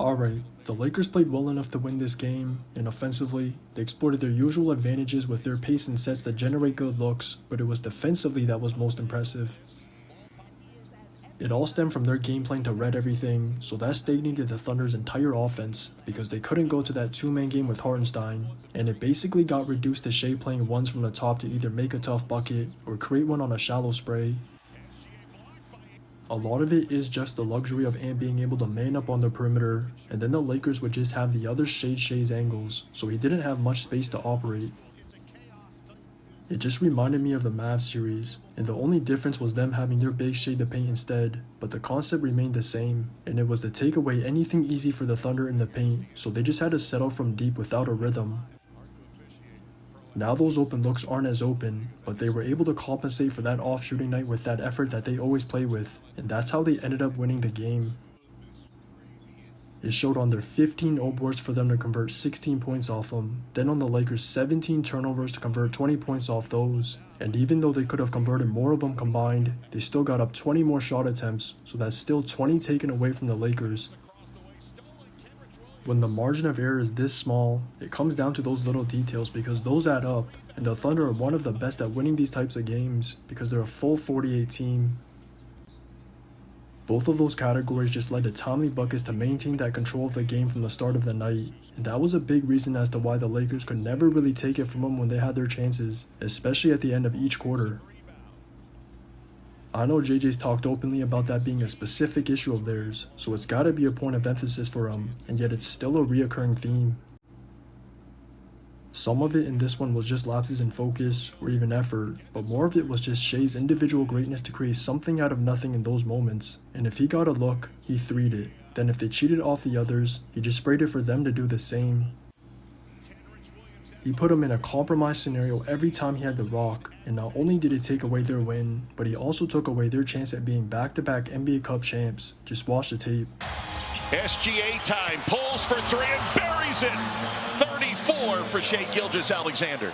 Alright, the Lakers played well enough to win this game, and offensively, they exploited their usual advantages with their pace and sets that generate good looks, but it was defensively that was most impressive. It all stemmed from their game plan to read everything, so that stagnated the Thunder's entire offense because they couldn't go to that two-man game with Hartenstein, and it basically got reduced to Shea playing ones from the top to either make a tough bucket or create one on a shallow spray. A lot of it is just the luxury of Ant being able to man up on the perimeter, and then the Lakers would just have the other Shay's angles, so he didn't have much space to operate. It just reminded me of the Mavs series, and the only difference was them having their big Shea to paint instead, but the concept remained the same, and it was to take away anything easy for the Thunder in the paint, so they just had to settle from deep without a rhythm. Now those open looks aren't as open, but they were able to compensate for that off shooting night with that effort that they always play with, and that's how they ended up winning the game. It showed on their 15 boards for them to convert 16 points off them, then on the Lakers' 17 turnovers to convert 20 points off those, and even though they could have converted more of them combined, they still got up 20 more shot attempts, so that's still 20 taken away from the Lakers. When the margin of error is this small, it comes down to those little details because those add up, and the Thunder are one of the best at winning these types of games because they're a full 48 team. Both of those categories just led to timely buckets to maintain that control of the game from the start of the night, and that was a big reason as to why the Lakers could never really take it from them when they had their chances, especially at the end of each quarter. I know JJ's talked openly about that being a specific issue of theirs, so it's gotta be a point of emphasis for him, and yet it's still a reoccurring theme. Some of it in this one was just lapses in focus or even effort, but more of it was just Shay's individual greatness to create something out of nothing in those moments, and if he got a look, he threed it. Then if they cheated off the others, he just sprayed it for them to do the same. He put them in a compromised scenario every time he had the rock, and not only did he take away their win, but he also took away their chance at being back-to-back NBA Cup champs. Just watch the tape. SGA time, pulls for three and buries it. 34 for Shai Gilgeous-Alexander.